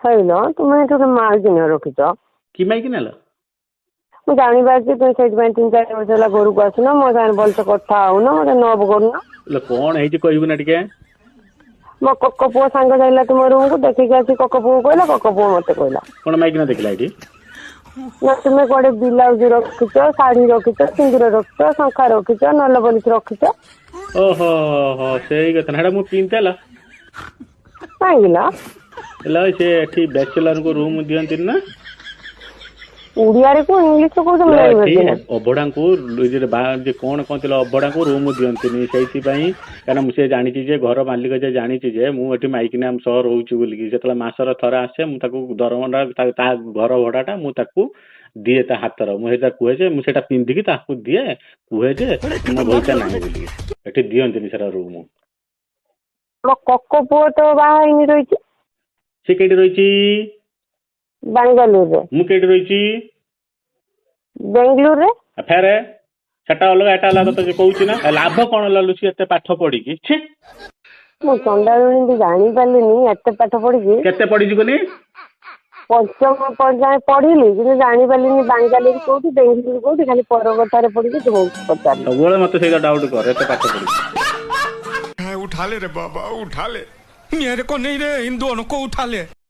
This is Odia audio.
ହେଇଲ ତୁମେ ଏଠି ଗୋଟେ ମାଇକିନା ରଖିଛ। କି ମାଇକି ନେଲ? ମୁଁ ଜାଣିପାରୁଛି ତୁମେ ସେଇଥିପାଇଁ 3-4 ବର୍ଷ ହେଲା ଘରକୁ ଆସୁନ, ମୋ ସାଙ୍ଗରେ ଭଲସେ କଥା ହଉନ, ମତେ ନବ କରୁନ। କଣ ହେଇଛି କହିବୁ ନା ଟିକେ? ମୋ କକ ପୁଅ ସାଙ୍ଗ ଯାଇଲା ତୁମ ରୁମକୁ, ଦେଖିକି ଆସି କକ ପୁଅ କହିଲା, କକ ପୁଅ ମତେ କହିଲା। କଣ ମାଇକିନା ଦେଖିଲା ଏଠି? ନା ତୁମେ କୁଆଡେ ବ୍ଲାଉଜ ରଖିଛ, ଶାଢୀ ରଖିଛ, ସିନ୍ଦୁର ରଖିଛ, ଶଙ୍ଖା ରଖିଛ, ନଲ ପଲିସ ରଖିଛ। ଓହୋ ହୋ ସେଇ କଥା ନା, ମୁଁ ପିନ୍ଧଲା କାହିଁକିଲା ହେଲା ସେ ଏଠି ବ୍ୟାଚେଲରଙ୍କୁ ରୁମ ଦିଅନ୍ତି ନା? ଓଡିଆରେ କୁ ଇଂଲିଶ କହୁଛ? ଅଭଡାଙ୍କୁ କଣ କହନ୍ତି ଅଭଡାଙ୍କୁ ରୁମ ଦିଅନ୍ତିନି, ସେଇଥିପାଇଁ କାରଣ ମୁଁ ସେ ଜାଣିଛି ଯେ ଘର ମାଲିକ ଯେ ଜାଣିଛି ଯେ ମୁଁ ଏଠି ମାଇକିନା ସହ ରହୁଛି ବୋଲିକି, ଯେତେବେଳେ ମାସର ଥରେ ଆସେ ମୁଁ ତାକୁ ଦରମା ତା ଘର ଭଡାଟା ମୁଁ ତାକୁ ଦିଏ ତା ହାତର, ମୁଁ ସେଇଟା କୁହେ ଯେ ମୁଁ ସେଇଟା ପିନ୍ଧିକି ତାକୁ ଦିଏ, କୁହେ ଯେ ମୋ ପଇସା ନାହିଁ ବୋଲି। ଏଠି ଦିଅନ୍ତିନି ସେଟା ରୁମ। ମୋ କକ ପୁଅ ତ ବାହା ହେଇନି, ରହିଛି। ସେ କେଠି ରହିଛି? ବାଙ୍ଗାଲୋରରେ। ମୁଁ କେଠି ରହିଛି? ବେଙ୍ଗଲୁରରେ। ଫେରେ ସେଟା ଅଲଗା ଏଟା ଅଲଗା, ତତେ କହୁଛି ନା। ଲାଭ କଣ ଲୁଚି ଏତେ ପାଠ ପଢିକି? ମୁଁ ଚଣ୍ଡାଳୁଣି ବି ଜାଣିପାରିଲିନି ଏତେ ପାଠ ପଢିକି। କେତେ ପଢିଛୁ କନି? 5ମ ପର୍ଯ୍ୟାୟ ପଢିଲି, କିନ୍ତୁ ଜାଣିପାରିଲିନି ବାଙ୍ଗାଲୋର କୋଉଠି, ବେଙ୍ଗଲୁରୁ କୋଉଠି, ଖାଲି ପର କଥାରେ ପଢିକି ତୁମକୁ ପଚାରିଲି। ସବୁବେଳେ ମତେ ସେଇଟା ଡାଉଟ କର, ଏତେ ପାଠ ପଢିଛି। उठा ले रे बाबा, उठा ले। मेरे को नहीं रे, इन दोनों को उठा ले।